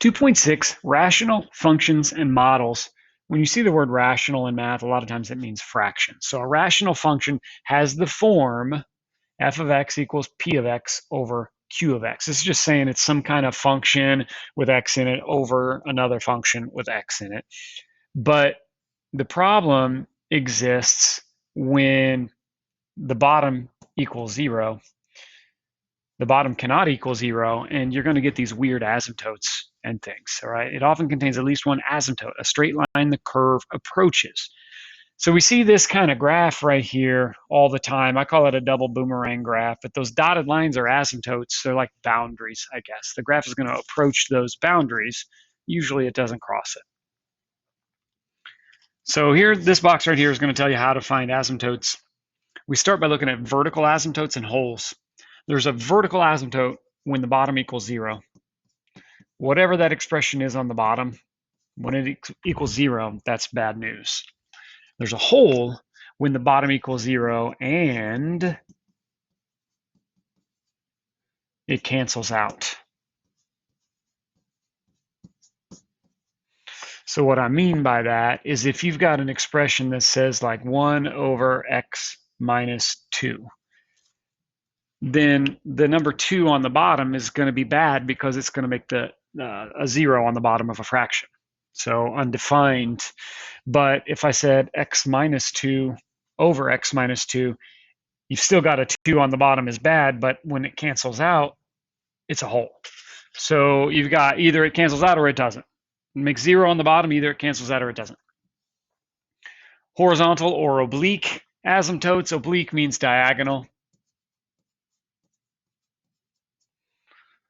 2.6, rational functions and models. When you see the word rational in math, a lot of times it means fraction. So a rational function has the form f of x equals p of x over q of x. This is just saying it's some kind of function with x in it over another function with x in it. But the problem exists when the bottom equals 0. The bottom cannot equal 0, and you're going to get these weird asymptotes and things, all right? It often contains at least one asymptote, a straight line the curve approaches. So we see this kind of graph right here all the time. I call it a double boomerang graph, but those dotted lines are asymptotes. They're like boundaries, I guess. The graph is going to approach those boundaries. Usually it doesn't cross it. So here, this box right here is going to tell you how to find asymptotes. We start by looking at vertical asymptotes and holes. There's a vertical asymptote when the bottom equals 0. Whatever that expression is on the bottom, when it equals 0, that's bad news. There's a hole when the bottom equals 0 and it cancels out. So what I mean by that is if you've got an expression that says like 1 over x minus 2, then the number 2 on the bottom is going to be bad because it's going to make the a 0 on the bottom of a fraction. So undefined. But if I said x minus 2 over x minus 2, you've still got a 2 on the bottom is bad, but when it cancels out, it's a hole. So you've got either it cancels out or it doesn't. It makes 0 on the bottom, either it cancels out or it doesn't. Horizontal or oblique asymptotes. Oblique means diagonal.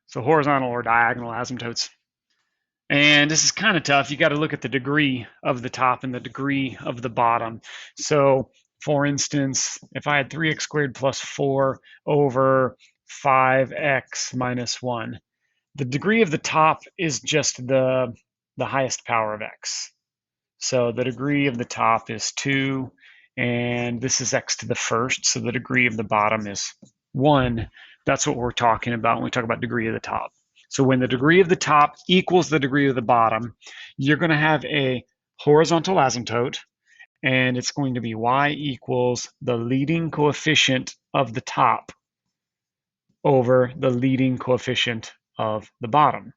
So horizontal or diagonal asymptotes. And this is kind of tough. You got to look at the degree of the top and the degree of the bottom. So for instance, if I had 3x squared plus 4 over 5x minus 1, the degree of the top is just the highest power of x. So the degree of the top is 2, and this is x to the first, so the degree of the bottom is 1. That's what we're talking about when we talk about degree of the top. So when the degree of the top equals the degree of the bottom, you're going to have a horizontal asymptote, and it's going to be y equals the leading coefficient of the top over the leading coefficient of the bottom.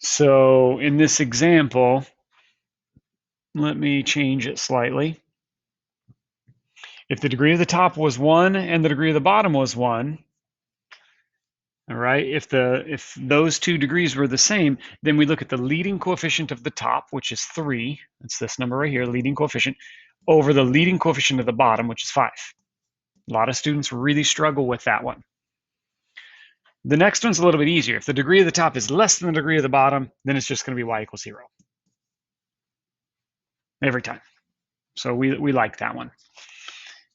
So in this example, let me change it slightly. If the degree of the top was 1 and the degree of the bottom was 1, all right, if those two degrees were the same, then we look at the leading coefficient of the top, which is 3. That's this number right here, leading coefficient, over the leading coefficient of the bottom, which is 5. A lot of students really struggle with that one. The next one's a little bit easier. If the degree of the top is less than the degree of the bottom, then it's just going to be y equals 0. Every time. So we like that one.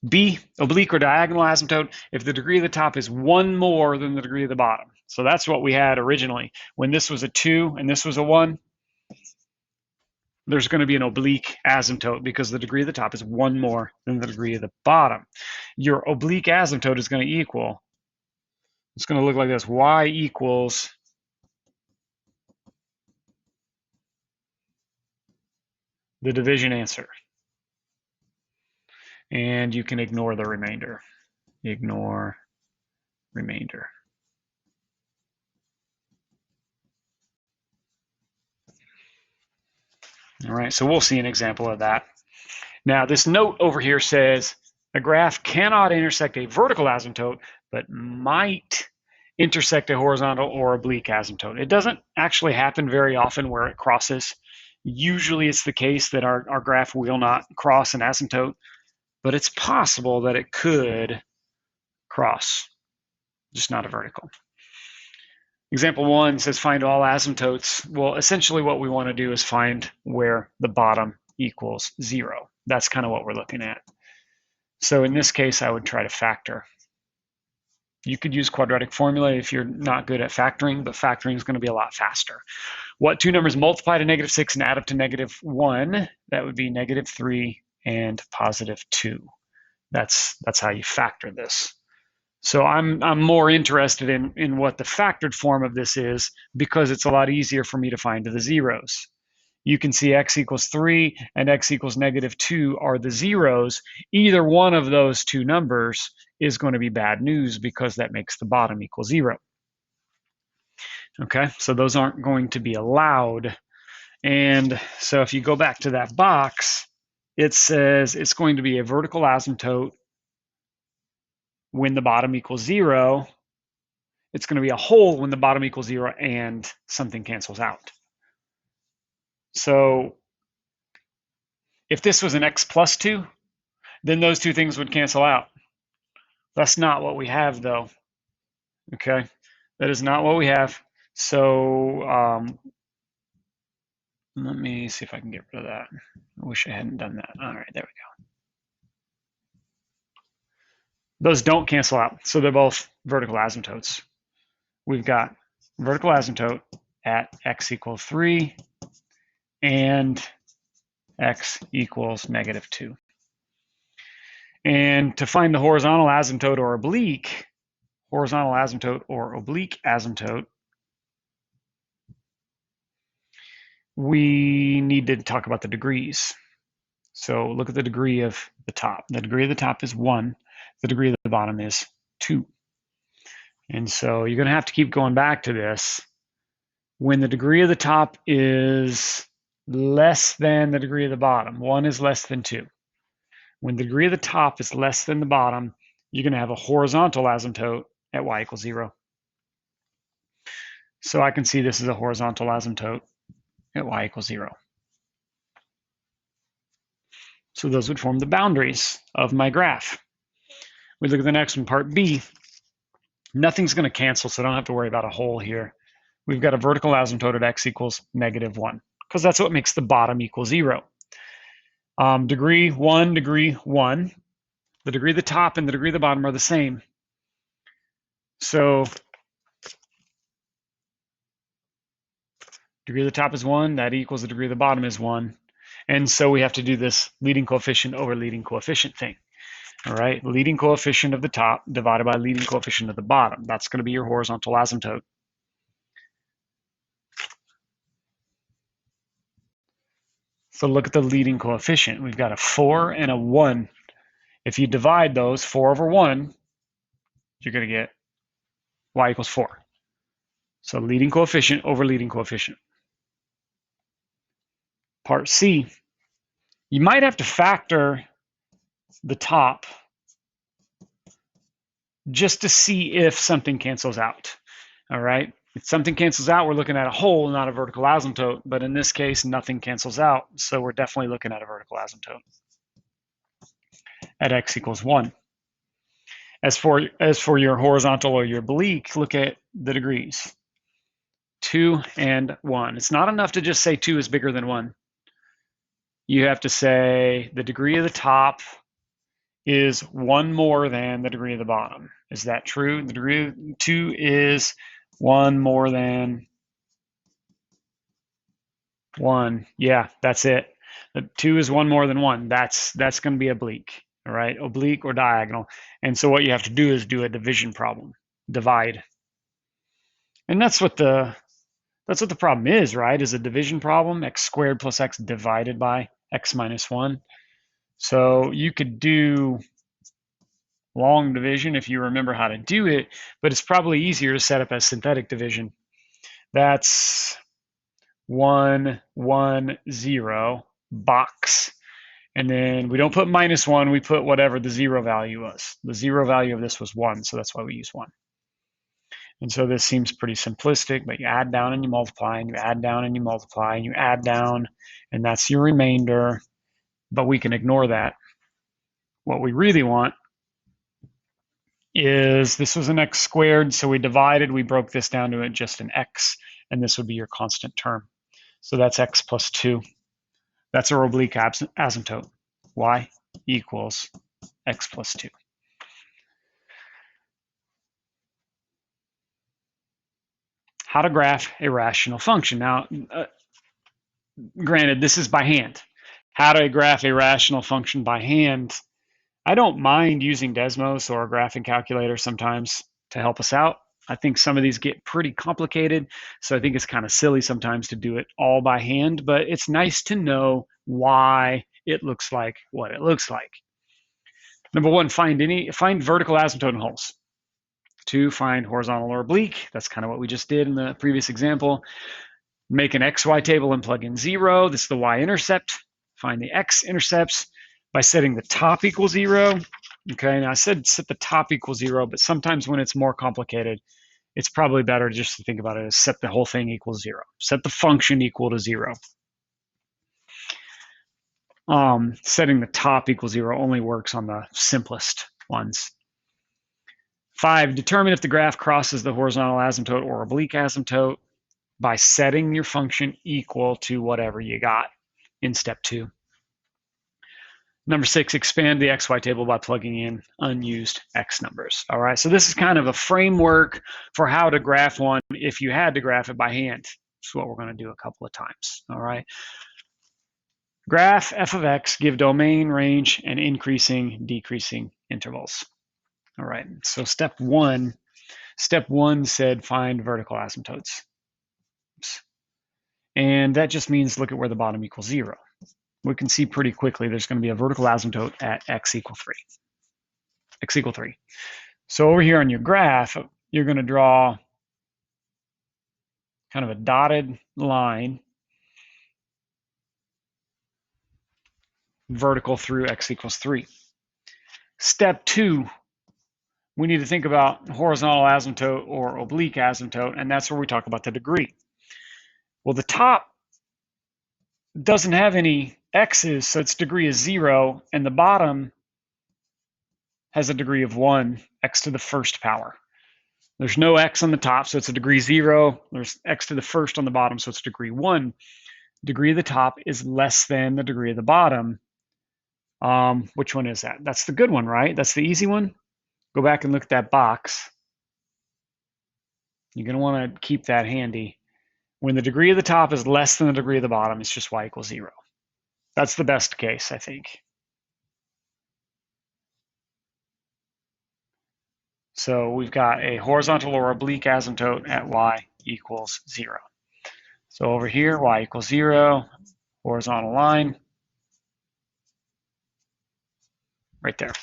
B, oblique or diagonal asymptote, if the degree of the top is 1 more than the degree of the bottom. So that's what we had originally. When this was a 2 and this was a 1, there's going to be an oblique asymptote because the degree of the top is 1 more than the degree of the bottom. Your oblique asymptote is going to equal, it's going to look like this, y equals the division answer. And you can ignore the remainder. Ignore remainder. All right, so we'll see an example of that. Now, this note over here says a graph cannot intersect a vertical asymptote, but might intersect a horizontal or oblique asymptote. It doesn't actually happen very often where it crosses. Usually it's the case that our graph will not cross an asymptote, but it's possible that it could cross, just not a vertical. Example 1 says find all asymptotes. Well, essentially what we want to do is find where the bottom equals 0. That's kind of what we're looking at. So in this case, I would try to factor. You could use quadratic formula if you're not good at factoring, but factoring is going to be a lot faster. What two numbers multiply to -6 and add up to -1? That would be -3 and +2. That's how you factor this. So I'm more interested in what the factored form of this is because it's a lot easier for me to find the zeros. You can see x equals 3 and x equals -2 are the zeros. Either one of those two numbers is going to be bad news because that makes the bottom equal 0. Okay, so those aren't going to be allowed. And so if you go back to that box, it says it's going to be a vertical asymptote when the bottom equals 0. It's going to be a hole when the bottom equals 0 and something cancels out. So if this was an x plus 2, then those two things would cancel out. That's not what we have, though. Okay, that is not what we have. So let me see if I can get rid of that. I wish I hadn't done that. All right, there we go. Those don't cancel out, so they're both vertical asymptotes. We've got vertical asymptote at x equals 3 and x equals -2. And to find the horizontal asymptote or oblique asymptote, we need to talk about the degrees. So look at the degree of the top. The degree of the top is 1. The degree of the bottom is 2. And so you're going to have to keep going back to this. When the degree of the top is less than the degree of the bottom, 1 is less than 2. When the degree of the top is less than the bottom, you're going to have a horizontal asymptote at y equals 0. So I can see this is a horizontal asymptote at y equals 0. So those would form the boundaries of my graph. We look at the next one, part B. Nothing's going to cancel, so I don't have to worry about a hole here. We've got a vertical asymptote at x equals -1, because that's what makes the bottom equal 0. Degree 1, degree 1. The degree of the top and the degree of the bottom are the same. So degree of the top is 1, that equals the degree of the bottom is 1. And so we have to do this leading coefficient over leading coefficient thing. All right, leading coefficient of the top divided by leading coefficient of the bottom. That's going to be your horizontal asymptote. So look at the leading coefficient. We've got a 4 and a 1. If you divide those, 4 over 1, you're going to get y equals 4. So leading coefficient over leading coefficient. Part C, you might have to factor the top just to see if something cancels out. All right, if something cancels out, we're looking at a hole, not a vertical asymptote. But in this case, nothing cancels out, so we're definitely looking at a vertical asymptote at x equals 1. As for your horizontal or your oblique, look at the degrees. 2 and 1. It's not enough to just say 2 is bigger than 1. You have to say the degree of the top is 1 more than the degree of the bottom. Is that true? The degree of 2 is 1 more than 1. Yeah, that's it. The 2 is 1 more than 1. That's going to be oblique. All right, oblique or diagonal. And so what you have to do is do a division problem. Divide. And that's what the problem is, right? Is a division problem, x squared plus x divided by x minus 1. So you could do long division if you remember how to do it, but it's probably easier to set up as synthetic division. That's 1, 1, 0, box. And then we don't put -1, we put whatever the 0 value was. The 0 value of this was 1, so that's why we use 1. And so this seems pretty simplistic, but you add down and you multiply, and you add down and you multiply, and you add down, and that's your remainder. But we can ignore that. What we really want is, this was an x squared, so we divided, we broke this down to just an x, and this would be your constant term. So that's x plus 2. That's our oblique asymptote. Y equals x plus 2. How to graph a rational function. Now, granted, this is by hand. How to graph a rational function by hand, I don't mind using Desmos or a graphing calculator sometimes to help us out. I think some of these get pretty complicated, so I think it's kind of silly sometimes to do it all by hand, but it's nice to know why it looks like what it looks like. Number one, find vertical asymptote holes. 2, find horizontal or oblique. That's kind of what we just did in the previous example. Make an XY table and plug in 0. This is the y-intercept. Find the x-intercepts by setting the top equal 0. Okay, now I said set the top equal 0, but sometimes when it's more complicated, it's probably better just to think about it as set the whole thing equal 0. Set the function equal to 0. Setting the top equal 0 only works on the simplest ones. 5, determine if the graph crosses the horizontal asymptote or oblique asymptote by setting your function equal to whatever you got in step 2. Number 6, expand the XY table by plugging in unused X numbers. All right, so this is kind of a framework for how to graph one if you had to graph it by hand. That's what we're going to do a couple of times. All right. Graph f of x, give domain, range, and increasing, decreasing intervals. All right, so step 1 said find vertical asymptotes. Oops. And that just means look at where the bottom equals 0. We can see pretty quickly there's going to be a vertical asymptote at x equal 3. X equal 3. So over here on your graph, you're going to draw kind of a dotted line vertical through x equals 3. Step 2, we need to think about horizontal asymptote or oblique asymptote, and that's where we talk about the degree. Well, the top doesn't have any x's, so its degree is 0, and the bottom has a degree of 1, x to the first power. There's no x on the top, so it's a degree 0. There's x to the first on the bottom, so it's degree 1. Degree of the top is less than the degree of the bottom. Which one is that? That's the good one, right? That's the easy one. Go back and look at that box. You're going to want to keep that handy. When the degree of the top is less than the degree of the bottom, it's just y equals 0. That's the best case, I think. So we've got a horizontal or oblique asymptote at y equals 0. So over here, y equals 0, horizontal line, right there.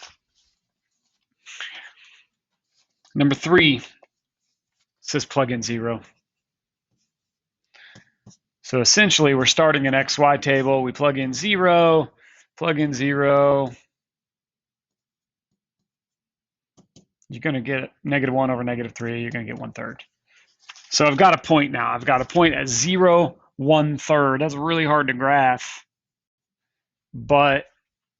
Number 3 says plug in 0. So essentially, we're starting an XY table. We plug in 0, plug in 0. You're going to get -1 over -3. You're going to get 1/3. So I've got a point now. I've got a point at 0, 1/3. That's really hard to graph. But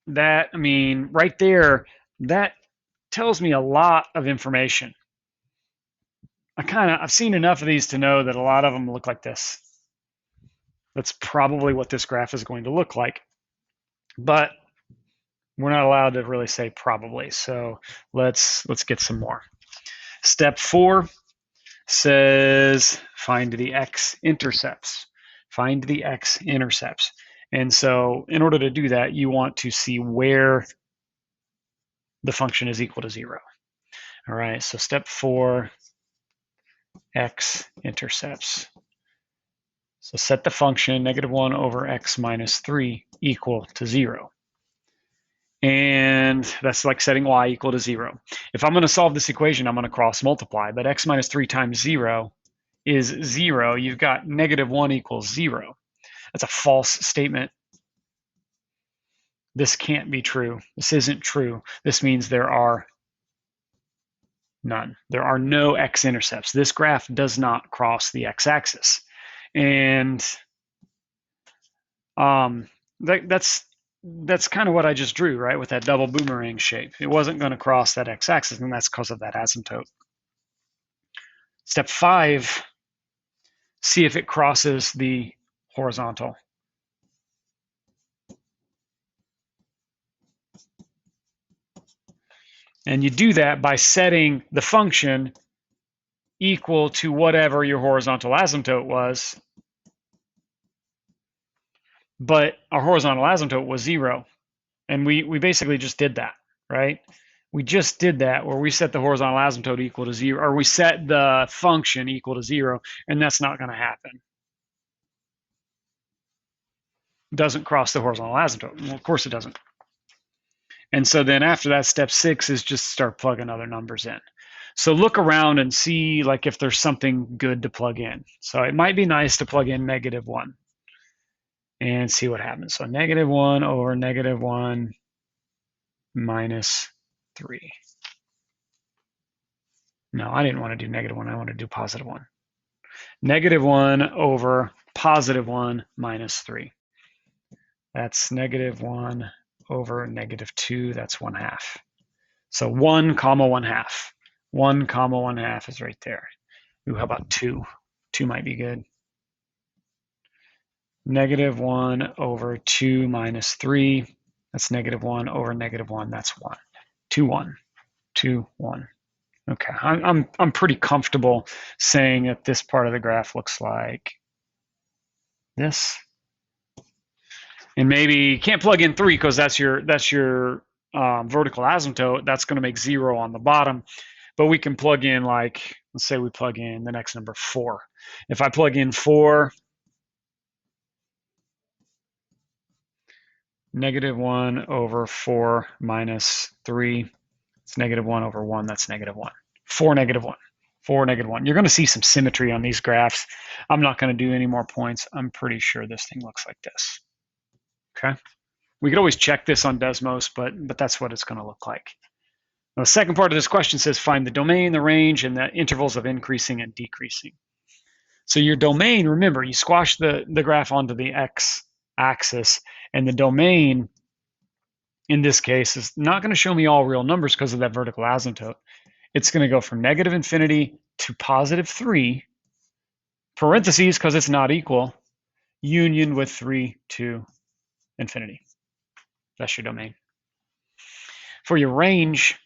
that, I mean, right there, that tells me a lot of information. I've seen enough of these to know that a lot of them look like this. That's probably what this graph is going to look like. But we're not allowed to really say probably. So let's get some more. Step 4 says find the x-intercepts. Find the x-intercepts. And so in order to do that, you want to see where the function is equal to 0. All right, so step 4, x-intercepts. So set the function -1 over x minus 3 equal to 0. And that's like setting y equal to 0. If I'm going to solve this equation, I'm going to cross multiply, but x minus 3 times 0 is 0. You've got -1 equals 0. That's a false statement. This can't be true. This isn't true. This means there are none. There are no x-intercepts. This graph does not cross the x-axis. And that's kind of what I just drew, right, with that double boomerang shape. It wasn't going to cross that x-axis, and that's because of that asymptote. Step 5, see if it crosses the horizontal. And you do that by setting the function equal to whatever your horizontal asymptote was. But our horizontal asymptote was 0. And we basically just did that. right? We just did that where we set the horizontal asymptote equal to 0, or we set the function equal to 0, and that's not going to happen. It doesn't cross the horizontal asymptote. Well, of course it doesn't. And so then after that, step 6 is just start plugging other numbers in. So look around and see like if there's something good to plug in. So it might be nice to plug in -1 and see what happens. So -1 over -1 minus 3. No, I didn't want to do -1. I want to do +1. -1 over +1 minus 3. That's -1 over -2. That's 1/2. So 1 comma 1/2. 1 comma 1/2 is right there. Ooh, how about 2? 2 might be good. -1 over 2 minus 3. That's -1 over -1. That's 1. 2, 1. 2, 1. Okay, I'm pretty comfortable saying that this part of the graph looks like this. And maybe you can't plug in 3 because that's your vertical asymptote. That's going to make 0 on the bottom. But we can plug in, like, let's say we plug in the next number, 4. If I plug in 4, -1 over 4 minus 3, it's -1 over 1, that's -1. 4, -1. 4, -1. You're going to see some symmetry on these graphs. I'm not going to do any more points. I'm pretty sure this thing looks like this. Okay? We could always check this on Desmos, but that's what it's going to look like. Now, the second part of this question says find the domain, the range, and the intervals of increasing and decreasing. So your domain, remember, you squash the graph onto the x-axis, and the domain, in this case, is not going to show me all real numbers because of that vertical asymptote. It's going to go from -infinity to +3, parentheses because it's not equal, union with 3 to infinity. That's your domain. For your range,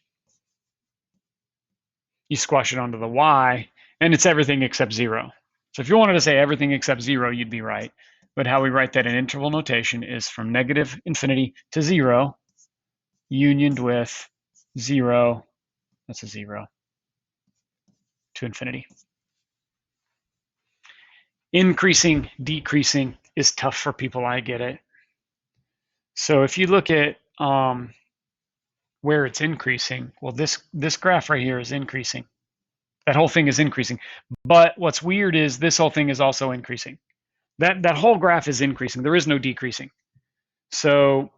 you squash it onto the y, and it's everything except 0. So if you wanted to say everything except 0, you'd be right. But how we write that in interval notation is from -infinity to 0, unioned with 0, that's a 0, to infinity. Increasing, decreasing is tough for people, I get it. So if you look at where it's increasing, well, this graph right here is increasing. That whole thing is increasing. But what's weird is this whole thing is also increasing. That whole graph is increasing. There is no decreasing. So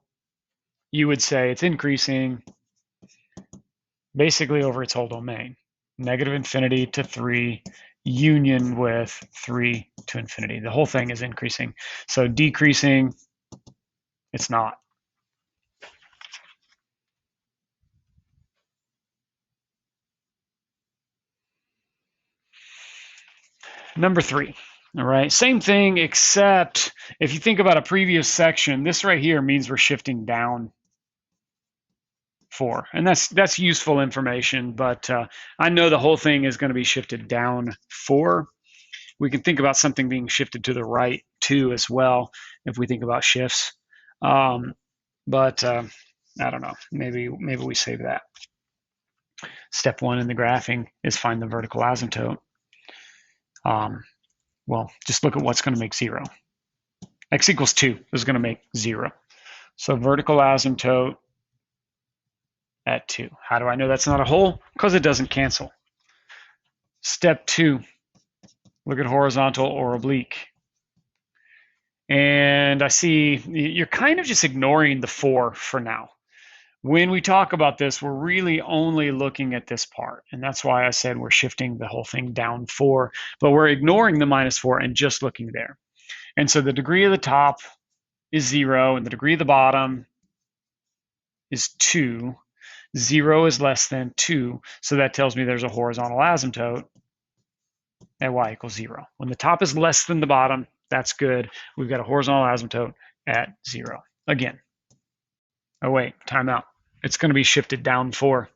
you would say it's increasing basically over its whole domain. -infinity to 3, union with 3 to infinity. The whole thing is increasing. So decreasing, it's not. Number 3. All right, same thing, except if you think about a previous section, this right here means we're shifting down 4, and that's useful information, but I know the whole thing is going to be shifted down 4. We can think about something being shifted to the right too as well if we think about shifts, but I don't know, maybe we save that. Step 1 in the graphing is find the vertical asymptote. Well, just look at what's going to make 0. X equals 2 is going to make 0. So vertical asymptote at 2. How do I know that's not a hole? Because it doesn't cancel. Step 2, look at horizontal or oblique. And I see you're kind of just ignoring the 4 for now. When we talk about this, we're really only looking at this part. And that's why I said we're shifting the whole thing down 4, but we're ignoring the -4 and just looking there. And so the degree of the top is 0, and the degree of the bottom is 2. 0 is less than 2, so that tells me there's a horizontal asymptote at y equals 0. When the top is less than the bottom, that's good. We've got a horizontal asymptote at 0. Again, oh wait, time out. It's going to be shifted down 4.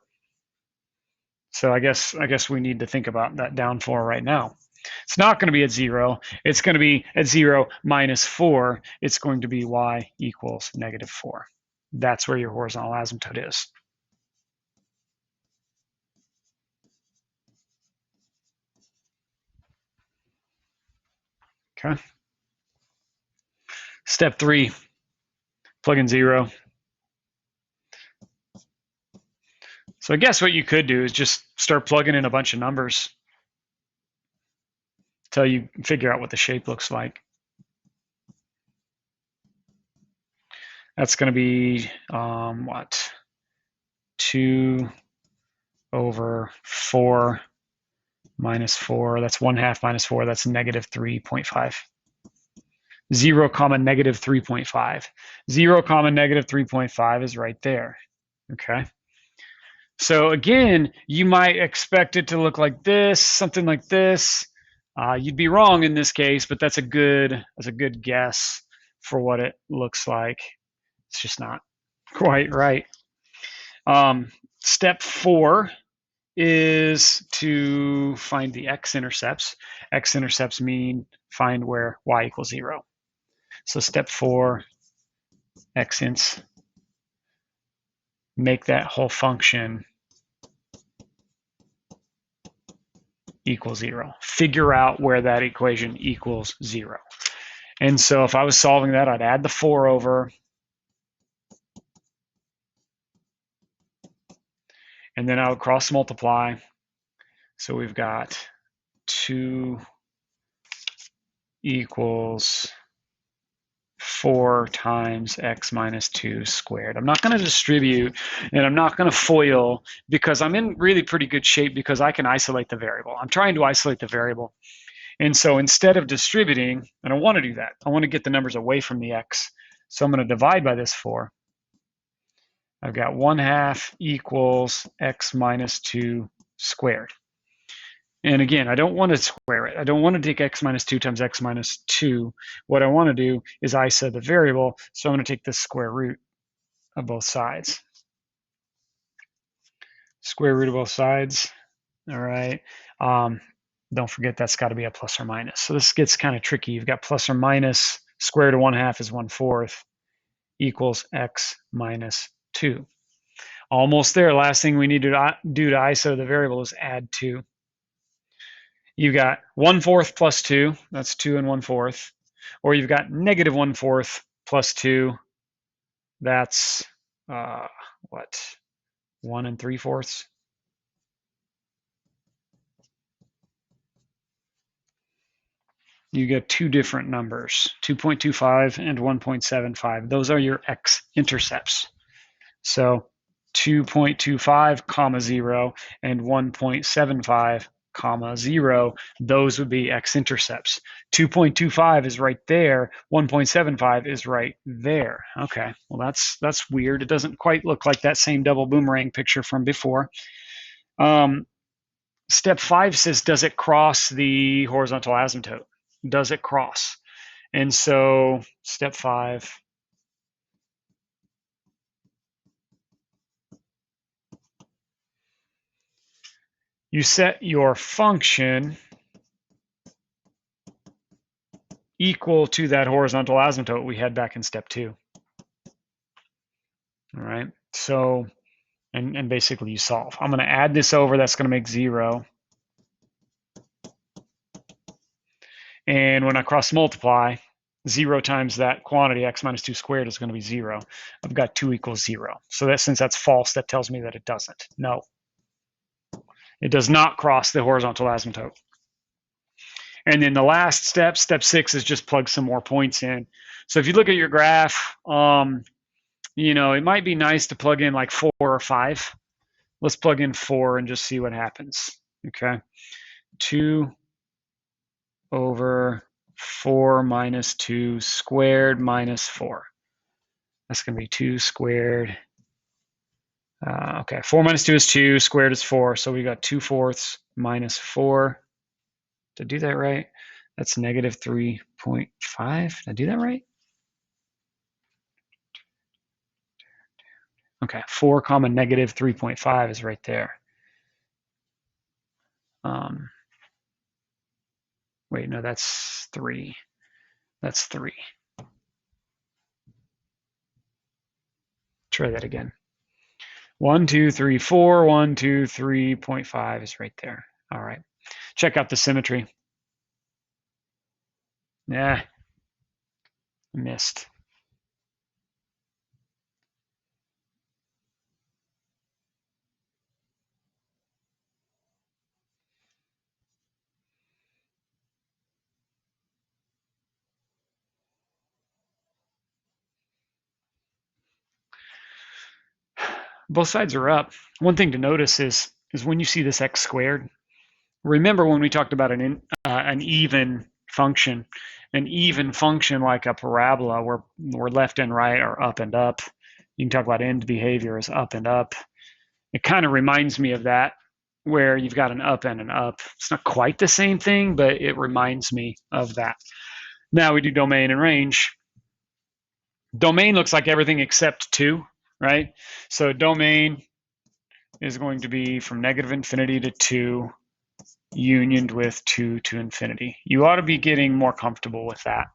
So I guess we need to think about that down 4 right now. It's not going to be at 0. It's going to be at 0 minus 4. It's going to be y equals -4. That's where your horizontal asymptote is. Okay. Step 3, plug in 0. So I guess what you could do is just start plugging in a bunch of numbers until you figure out what the shape looks like. That's going to be, what? 2 over 4 minus 4. That's 1/2 minus 4. That's negative 3.5. 0, negative 3.5. 0, negative 3.5 is right there. Okay. So again, you might expect it to look like this, something like this. You'd be wrong in this case, but that's a good guess for what it looks like. It's just not quite right. Step 4 is to find the x-intercepts. X-intercepts mean find where y equals 0. So step 4, x-ints, make that whole function equal 0. Figure out where that equation equals 0. And so if I was solving that, I'd add the 4 over, and then I would cross multiply. So we've got 2 equals 4 times x minus 2 squared. I'm not going to distribute, and I'm not going to FOIL, because I'm in really pretty good shape because I can isolate the variable. I'm trying to isolate the variable. And so instead of distributing, I don't want to do that. I want to get the numbers away from the x. So I'm going to divide by this 4. I've got 1/2 equals x minus 2 squared. And again, I don't want to square it. I don't want to take x minus 2 times x minus 2. What I want to do is iso the variable. So I'm going to take the square root of both sides. Square root of both sides. All right. Don't forget that's got to be a plus or minus. So this gets kind of tricky. You've got plus or minus. Square root of 1/2 is 1/4 equals x minus 2. Almost there. Last thing we need to do to iso the variable is add 2. You've got 1/4 plus 2. That's 2 and 1/4. Or you've got negative 1/4 plus 2. That's what? 1 3/4. You get two different numbers, 2.25 and 1.75. Those are your x-intercepts. So 2.25 comma 0 and 1.75 comma 0, those would be x-intercepts. 2.25 is right there, 1.75 is right there. Okay, well that's weird. It doesn't quite look like that same double boomerang picture from before. Step 5 says, does it cross the horizontal asymptote? Does it cross? And so step 5, you set your function equal to that horizontal asymptote we had back in step 2. All right, so, and basically you solve. I'm going to add this over, that's going to make 0. And when I cross multiply, 0 times that quantity, x minus 2 squared, is going to be 0. I've got 2 equals 0. So that, since that's false, that tells me that it doesn't. No, it does not cross the horizontal asymptote. And then the last step, step 6, is just plug some more points in. So if you look at your graph, you know, it might be nice to plug in like 4 or 5. Let's plug in 4 and just see what happens. Okay, 2 over 4 minus 2 squared minus 4. That's going to be 2 squared. Okay, 4 minus 2 is 2, squared is 4, so we got 2/4 minus 4. Did I do that right? That's negative 3.5. Did I do that right? Okay, 4 comma negative 3.5 is right there. Wait, no, that's 3. That's 3. Try that again. 1, 2, 3, 4. 1, 2, 3.5 is right there. All right. Check out the symmetry. Yeah, missed. Both sides are up. One thing to notice is when you see this x squared, remember when we talked about an even function, like a parabola where left and right are up and up. You can talk about end behavior as up and up. It kind of reminds me of that, where you've got an up and an up. It's not quite the same thing, but it reminds me of that. Now we do domain and range. Domain looks like everything except 2, right? So domain is going to be from negative infinity to 2, unioned with 2 to infinity. You ought to be getting more comfortable with that.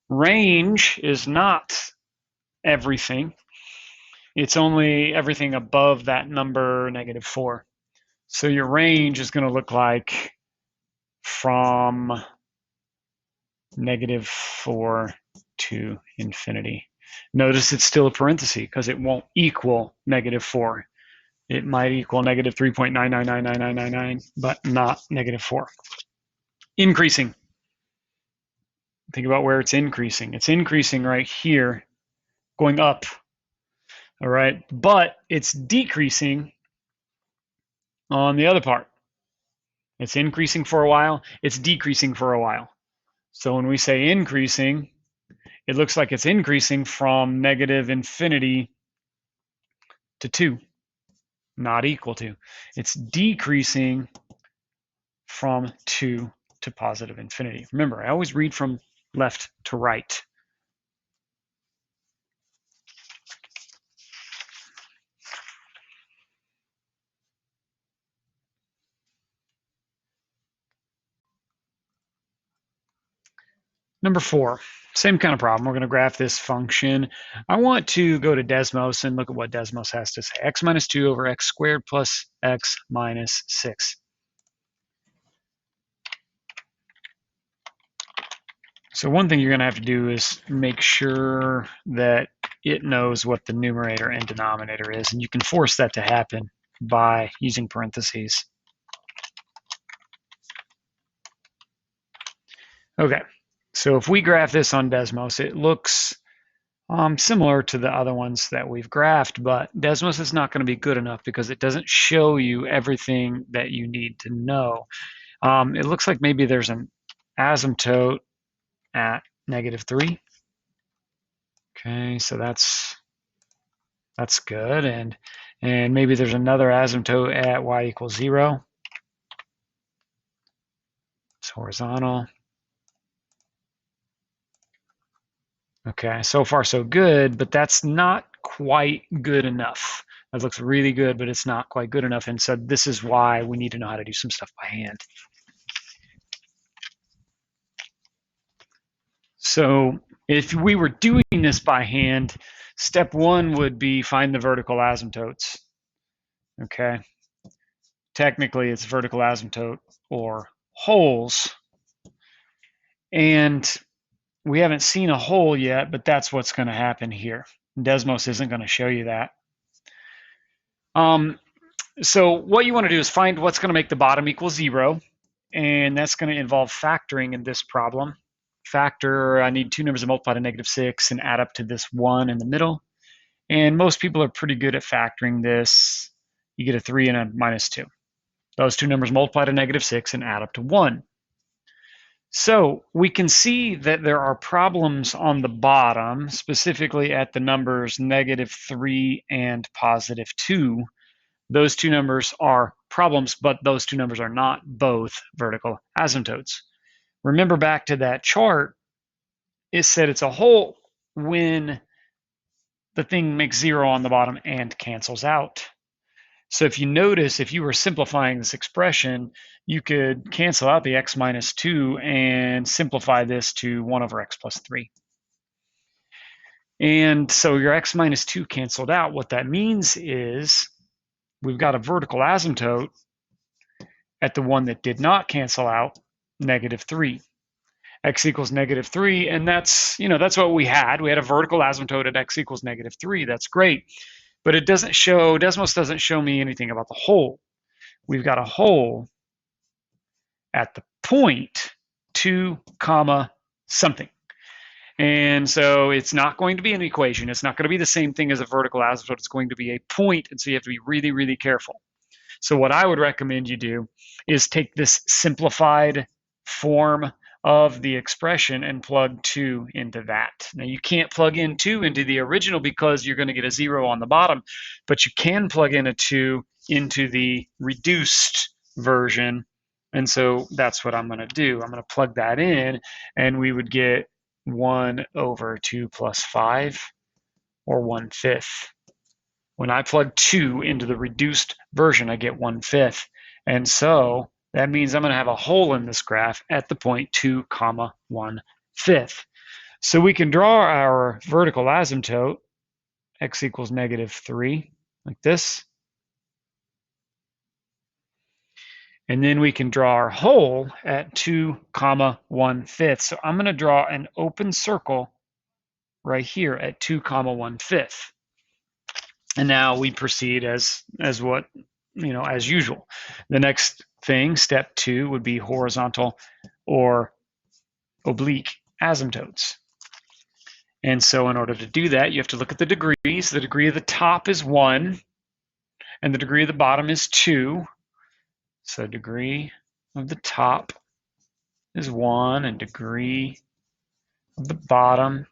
Range is not everything. It's only everything above that number, -4. So your range is going to look like from -4 to infinity. Notice it's still a parenthesis because it won't equal -4. It might equal -3.9999999, but not -4. Increasing. Think about where it's increasing. It's increasing right here, going up. All right, but it's decreasing on the other part. It's increasing for a while, it's decreasing for a while. So when we say increasing, it looks like it's increasing from negative infinity to 2, not equal to. It's decreasing from 2 to positive infinity. Remember, I always read from left to right. Number 4, same kind of problem. We're going to graph this function. I want to go to Desmos and look at what Desmos has to say. X minus 2 over x squared plus x minus 6. So one thing you're going to have to do is make sure that it knows what the numerator and denominator is, and you can force that to happen by using parentheses. Okay, so if we graph this on Desmos, it looks similar to the other ones that we've graphed, but Desmos is not going to be good enough because it doesn't show you everything that you need to know. It looks like maybe there's an asymptote at -3. Okay, so that's good, and maybe there's another asymptote at y equals 0. It's horizontal. Okay, so far so good, but that's not quite good enough. That looks really good, but it's not quite good enough, and so this is why we need to know how to do some stuff by hand. So if we were doing this by hand, step 1 would be find the vertical asymptotes. Okay. Technically, it's vertical asymptote or holes. And we haven't seen a hole yet, but that's what's going to happen here. Desmos isn't going to show you that. So what you want to do is find what's going to make the bottom equal 0. And that's going to involve factoring in this problem. Factor, I need 2 numbers to multiply to -6 and add up to this 1 in the middle. And most people are pretty good at factoring this. You get a 3 and a -2. Those 2 numbers multiply to -6 and add up to 1. So we can see that there are problems on the bottom, specifically at the numbers -3 and +2. Those 2 numbers are problems, but those 2 numbers are not both vertical asymptotes. Remember back to that chart, it said it's a hole when the thing makes 0 on the bottom and cancels out. So if you notice, if you were simplifying this expression, you could cancel out the x minus 2 and simplify this to 1 over x plus 3. And so your x minus 2 canceled out. What that means is we've got a vertical asymptote at the one that did not cancel out, -3. x equals -3, and that's, that's what we had. We had a vertical asymptote at x equals -3. That's great, but it doesn't show, Desmos doesn't show me anything about the hole. We've got a hole at the point 2 comma something. And so it's not going to be an equation. It's not going to be the same thing as a vertical asymptote. It's going to be a point, and so you have to be really, really careful. So what I would recommend you do is take this simplified form of the expression and plug 2 into that. Now you can't plug in 2 into the original because you're going to get a 0 on the bottom, but you can plug in a 2 into the reduced version. And so that's what I'm going to do. I'm going to plug that in, and we would get 1 over 2 plus 5, or 1/5. When I plug 2 into the reduced version, I get 1/5. And so that means I'm going to have a hole in this graph at the point 2 comma 1/5. So we can draw our vertical asymptote, x equals -3, like this. And then we can draw our hole at 2 comma 1/5. So I'm going to draw an open circle right here at 2 comma 1/5. And now we proceed as what, as usual. The next thing, step 2, would be horizontal or oblique asymptotes. And so in order to do that, you have to look at the degrees. The degree of the top is 1, and the degree of the bottom is 2. So degree of the top is 1, and degree of the bottom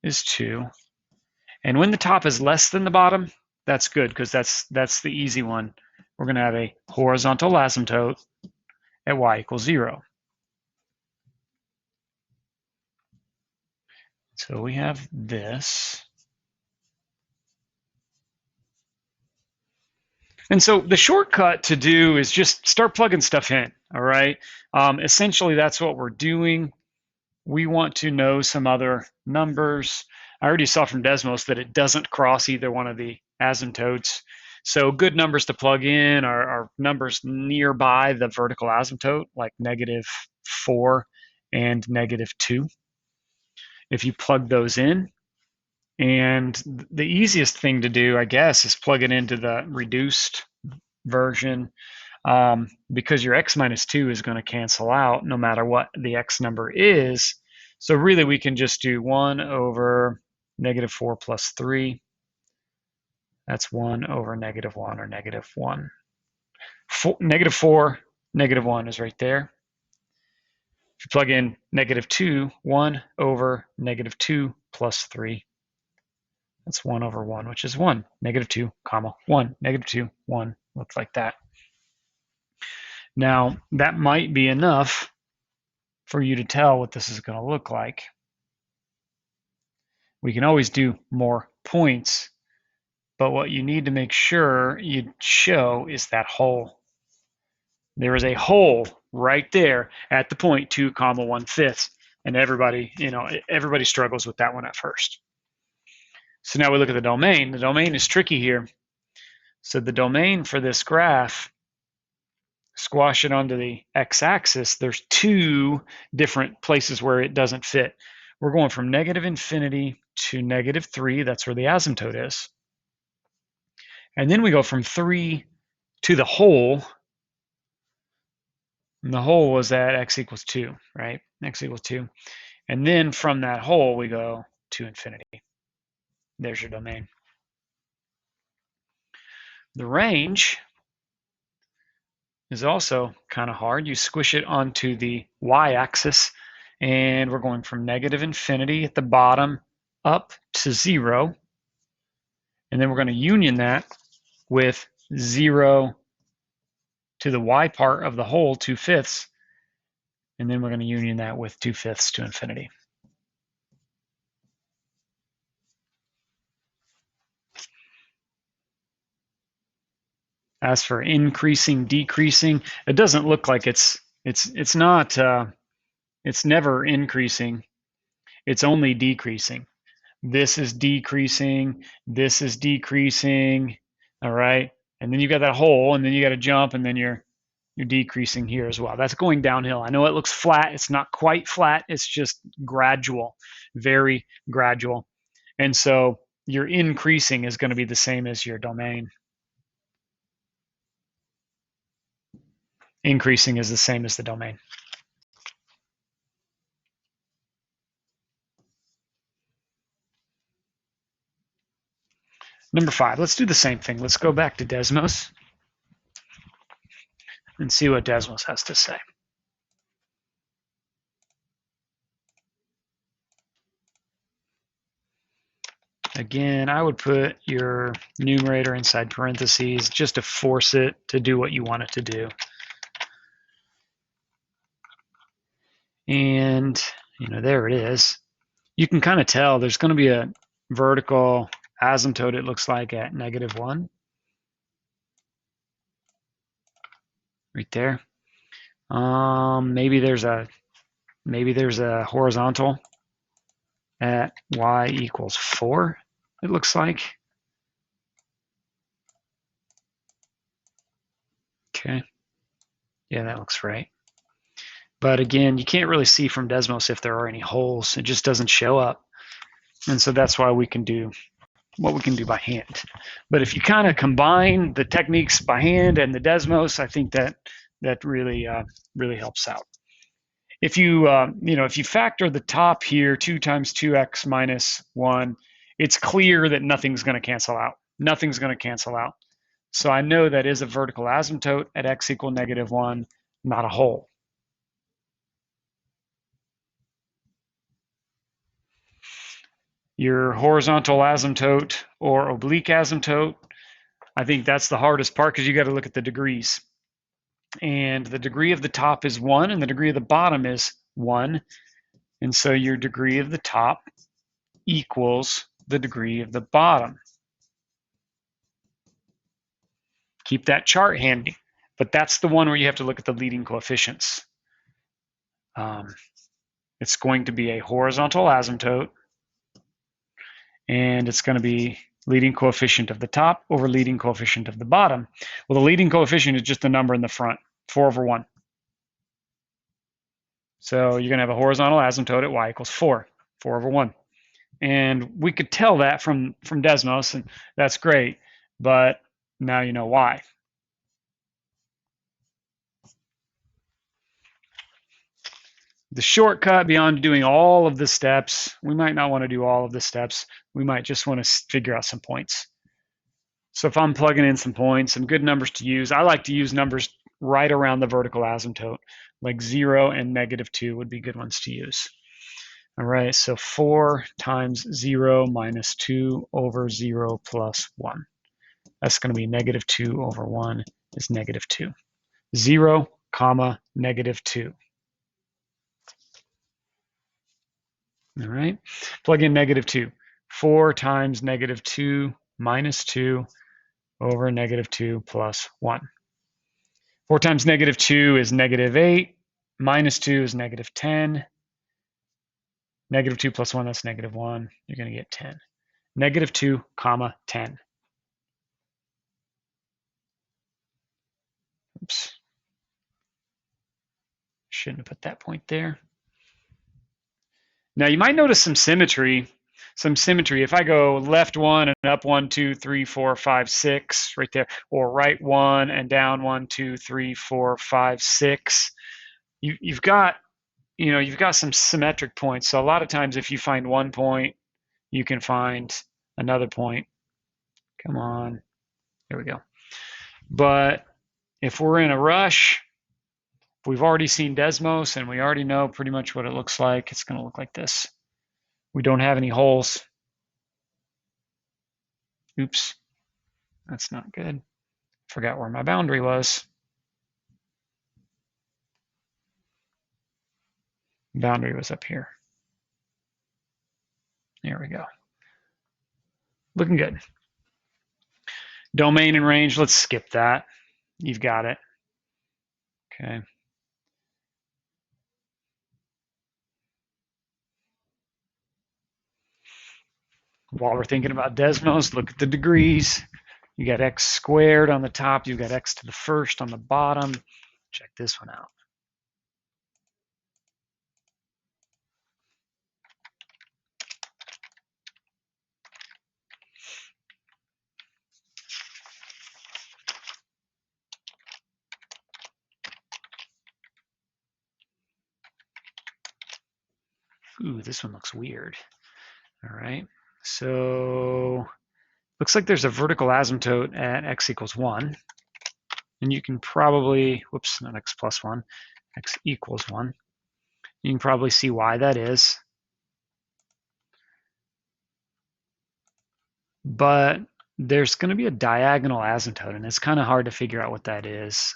is 2. And when the top is less than the bottom, that's good, because that's the easy one. We're going to have a horizontal asymptote at y equals 0. So we have this. And so the shortcut to do is just start plugging stuff in, all right? Essentially, that's what we're doing. We want to know some other numbers. I already saw from Desmos that it doesn't cross either one of the asymptotes. So good numbers to plug in are numbers nearby the vertical asymptote, like -4 and -2. If you plug those in, and the easiest thing to do, I guess, is plug it into the reduced version, because your x minus 2 is going to cancel out no matter what the x number is. So really we can just do 1 over -4 plus 3. That's 1 over -1 or -1. -4, -1 is right there. If you plug in -2, 1 over -2 plus 3. That's 1 over 1, which is 1. -2, comma 1. -2, 1. Looks like that. Now, that might be enough for you to tell what this is going to look like. We can always do more points, but what you need to make sure you show is that hole. There is a hole right there at the point 2 comma 1/5, and everybody struggles with that one at first. So now we look at the domain. The domain is tricky here. So the domain for this graph, squash it onto the x-axis, there's 2 different places where it doesn't fit. We're going from -∞ to -3. That's where the asymptote is. And then we go from 3 to the hole. And the hole was at x equals 2, right? X equals 2. And then from that hole, we go to infinity. There's your domain. The range is also kind of hard. You squish it onto the y-axis, and we're going from -∞ at the bottom up to 0. And then we're going to union that with 0 to the y part of the whole, 2/5. And then we're going to union that with 2/5 to infinity. As for increasing, decreasing, it doesn't look like it's never increasing. It's only decreasing. This is decreasing. This is decreasing. All right. And then you got that hole, and then you got to jump, and then you're you're decreasing here as well. That's going downhill. I know it looks flat. It's not quite flat. It's just gradual, very gradual. And so your increasing is going to be the same as your domain. Increasing is the same as the domain. Number 5, let's do the same thing. Let's go back to Desmos and see what Desmos has to say. Again, I would put your numerator inside parentheses just to force it to do what you want it to do. And, there it is. You can kind of tell there's going to be a vertical asymptote, it looks like, at -1. Right there. Maybe there's a horizontal at y equals 4, it looks like. Okay. Yeah, that looks right. But again, you can't really see from Desmos if there are any holes. It just doesn't show up. And so that's why we can do what we can do by hand. But if you kind of combine the techniques by hand and the Desmos, I think that really really helps out. If you if you factor the top here, 2 times 2x minus 1, it's clear that nothing's going to cancel out. Nothing's going to cancel out. So I know that is a vertical asymptote at x equal -1, not a hole. Your horizontal asymptote or oblique asymptote, I think that's the hardest part because you got to look at the degrees. And the degree of the top is 1 and the degree of the bottom is 1. And so your degree of the top equals the degree of the bottom. Keep that chart handy, but that's the one where you have to look at the leading coefficients. It's going to be a horizontal asymptote, and it's going to be leading coefficient of the top over leading coefficient of the bottom. Well, the leading coefficient is just the number in the front, 4/1. So you're going to have a horizontal asymptote at y equals 4/1. And we could tell that from Desmos, and that's great, but now you know why. The shortcut beyond doing all of the steps, we might not want to do all of the steps. We might just want to figure out some points. So if I'm plugging in some points, some good numbers to use, I like to use numbers right around the vertical asymptote, like 0 and -2 would be good ones to use. All right, so 4 times 0 minus 2 over 0 plus 1. That's going to be -2 over 1 is -2. 0, comma, -2. All right, plug in -2. 4 times -2 minus 2 over -2 plus 1. 4 times -2 is -8, minus 2 is -10. -2 plus 1, that's -1. You're going to get 10. -2, comma, 10. Oops. Shouldn't have put that point there. Now you might notice some symmetry. If I go left 1 and up 1, 2, 3, 4, 5, 6, right there, or right 1 and down 1, 2, 3, 4, 5, 6, you've got some symmetric points. So a lot of times if you find one point, you can find another point. Come on, there we go. But if we're in a rush, we've already seen Desmos and we already know pretty much what it looks like. It's going to look like this. We don't have any holes. Oops, that's not good. Forgot where my boundary was. Boundary was up here. There we go. Looking good. Domain and range, let's skip that. You've got it. Okay. While we're thinking about Desmos, look at the degrees. You got x squared on the top, you've got x to the first on the bottom. check this one out. Ooh, this one looks weird. All right, so looks like there's a vertical asymptote at x equals 1. And you can probably, whoops, not x plus 1, x equals 1. You can probably see why that is. But there's going to be a diagonal asymptote, and it's kind of hard to figure out what that is.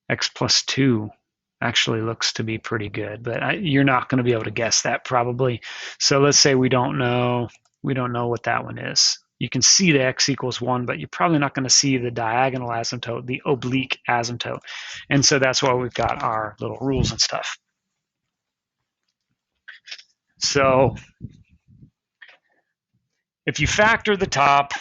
X plus 2 actually looks to be pretty good, but you're not going to be able to guess that probably. So let's say we don't know what that one is. You can see the x equals 1, but you're probably not going to see the diagonal asymptote, the oblique asymptote. And so that's why we've got our little rules and stuff. So if you factor the top,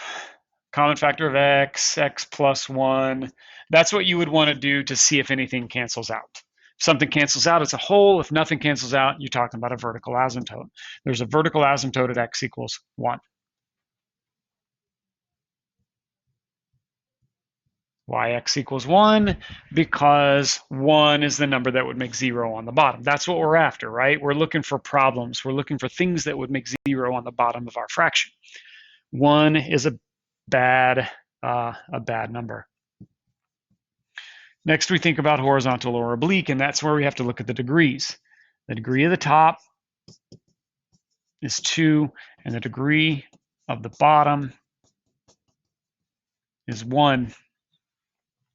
common factor of x, x plus 1, that's what you would want to do to see if anything cancels out. If something cancels out, it's a whole. If nothing cancels out, you're talking about a vertical asymptote. There's a vertical asymptote at x equals 1. Why x equals 1? Because 1 is the number that would make 0 on the bottom. That's what we're after, right? We're looking for problems. We're looking for things that would make 0 on the bottom of our fraction. 1 is a bad number. Next, we think about horizontal or oblique, and that's where we have to look at the degrees. The degree of the top is 2, and the degree of the bottom is 1.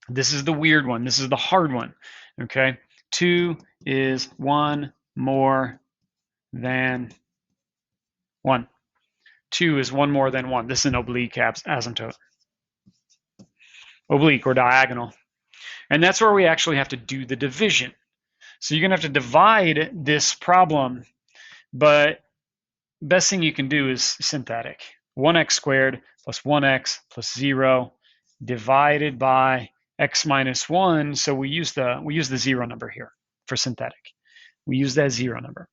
This is the weird one. This is the hard one, okay? 2 is 1 more than 1. 2 is 1 more than 1. This is an oblique asymptote. Oblique or diagonal. And that's where we actually have to do the division. So you're going to have to divide this problem, but best thing you can do is synthetic. 1x squared plus 1x plus 0 divided by x minus 1. So we use the 0 number here for synthetic. We use that 0 number.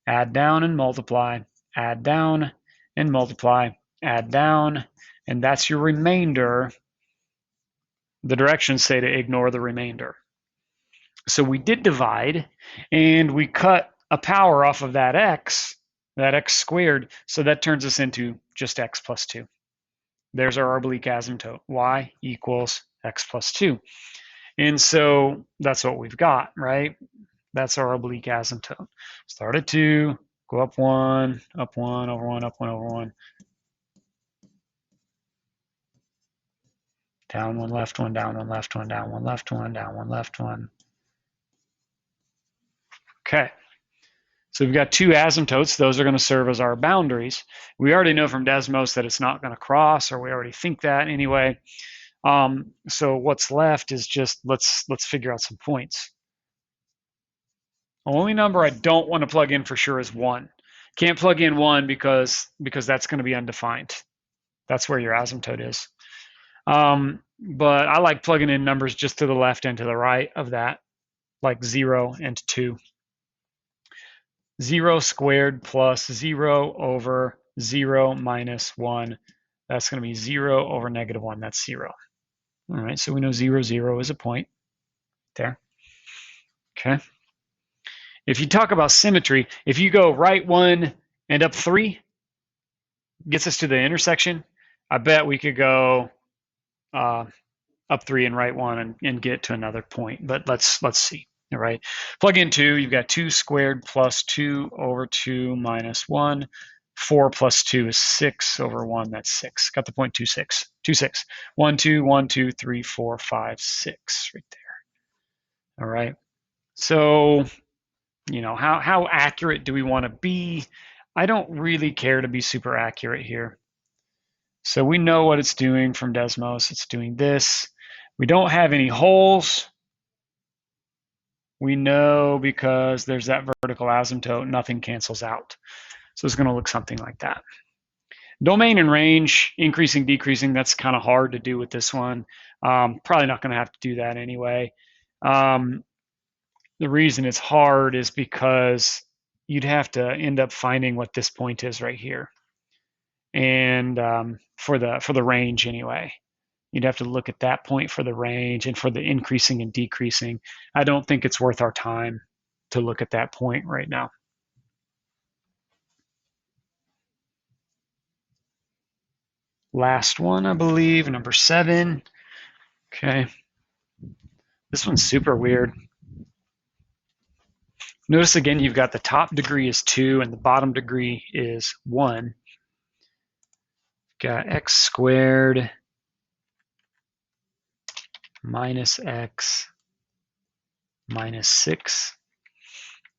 Add down and multiply, add down and multiply, add down, and that's your remainder. The directions say to ignore the remainder. So we did divide, and we cut a power off of that x squared, so that turns us into just x plus 2. There's our oblique asymptote, y equals x plus 2. And so that's what we've got, right? That's our oblique asymptote. Start at 2, go up 1, up 1, over 1, up 1, over 1. Down 1, left 1, down 1, left 1, down 1, left 1, down 1, left 1. Okay. So we've got 2 asymptotes. Those are going to serve as our boundaries. We already know from Desmos that it's not going to cross, or we already think that anyway. So what's left is just let's figure out some points. The only number I don't want to plug in for sure is 1. Can't plug in 1 because that's going to be undefined. That's where your asymptote is. But I like plugging in numbers just to the left and to the right of that, like 0 and 2. 0 squared plus 0 over 0 minus 1. That's going to be 0 over negative 1. That's 0. All right, so we know 0, 0 is a point there. Okay. If you talk about symmetry, if you go right 1 and up 3, gets us to the intersection, I bet we could go up 3 and right 1 and get to another point. But let's see. All right. Plug in 2. You've got 2 squared plus 2 over 2 minus 1. 4 plus 2 is 6 over 1. That's 6. Got the point. 2, 6. 2, 6. 1, 2, 1, 2, 3, 4, 5, 6 right there. All right. So, you know, how accurate do we want to be? I don't really care to be super accurate here. So we know what it's doing from Desmos. It's doing this. We don't have any holes. We know because there's that vertical asymptote, nothing cancels out. So it's going to look something like that. Domain and range, increasing, decreasing, that's kind of hard to do with this one. Probably not going to have to do that anyway. The reason it's hard is because you'd have to end up finding what this point is right here. And for the range anyway. You'd have to look at that point for the range and for the increasing and decreasing. I don't think it's worth our time to look at that point right now. Last one, I believe, number 7. Okay. This one's super weird. Notice again, you've got the top degree is 2 and the bottom degree is 1. Got x squared minus x minus 6.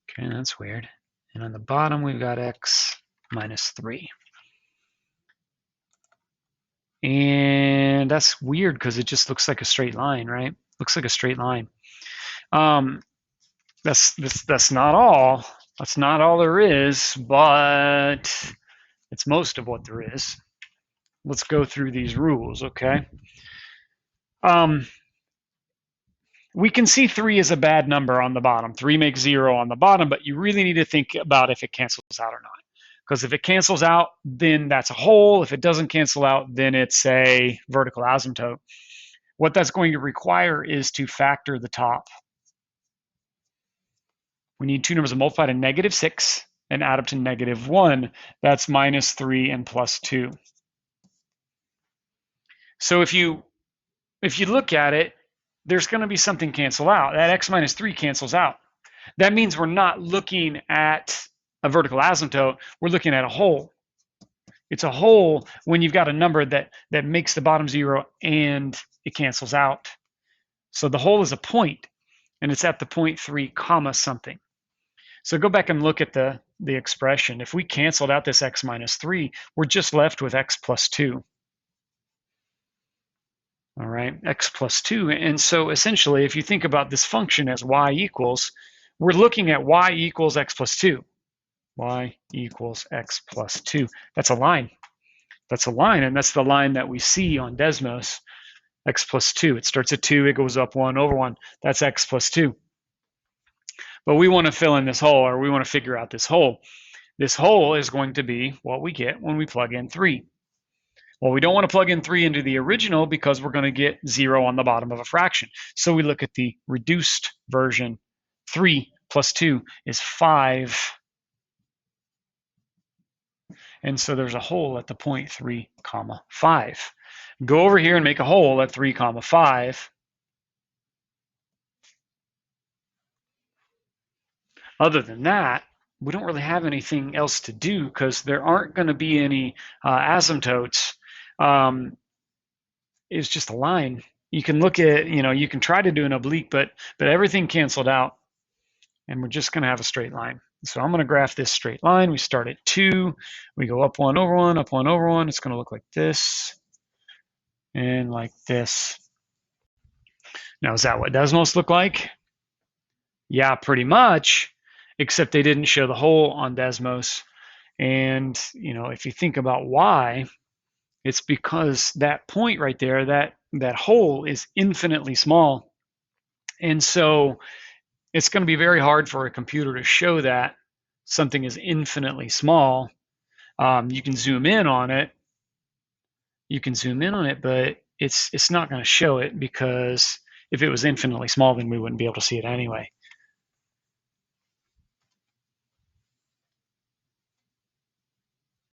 Okay, that's weird. And on the bottom, we've got x minus 3. And that's weird because it just looks like a straight line, right? Looks like a straight line. That's not all. That's not all there is, but it's most of what there is. Let's go through these rules, okay? We can see 3 is a bad number on the bottom. 3 makes 0 on the bottom, but you really need to think about if it cancels out or not. Because if it cancels out, then that's a hole. If it doesn't cancel out, then it's a vertical asymptote. What that's going to require is to factor the top. We need two numbers to multiply to -6 and add up to -1. That's -3 and +2. So if you look at it, there's going to be something cancel out. That x minus 3 cancels out. That means we're not looking at a vertical asymptote. We're looking at a hole. It's a hole when you've got a number that makes the bottom 0 and it cancels out. So the hole is a point, and it's at the point 3 comma something. So go back and look at the expression. If we canceled out this x minus 3, we're just left with x plus 2. All right, x plus 2. And so essentially, if you think about this function as y equals, we're looking at y equals x plus 2. Y equals x plus 2. That's a line. That's a line, and that's the line that we see on Desmos, x plus 2. It starts at 2, it goes up 1 over 1. That's x plus 2. But we want to fill in this hole, or we want to figure out this hole. This hole is going to be what we get when we plug in 3. Well, we don't want to plug in 3 into the original because we're going to get 0 on the bottom of a fraction. So we look at the reduced version. 3 plus 2 is 5. And so there's a hole at the point 3 comma 5. Go over here and make a hole at 3 comma 5. Other than that, we don't really have anything else to do because there aren't going to be any asymptotes. It's just a line. You can look at, you can try to do an oblique, but everything canceled out, and we're just going to have a straight line. So I'm going to graph this straight line. We start at 2. We go up 1 over 1, up 1 over 1. It's going to look like this and like this. Now, is that what Desmos look like? Yeah, pretty much, except they didn't show the hole on Desmos. And, if you think about why, it's because that point right there, that hole is infinitely small. And so it's going to be very hard for a computer to show that something is infinitely small. You can zoom in on it. But it's not going to show it because if it was infinitely small, then we wouldn't be able to see it anyway.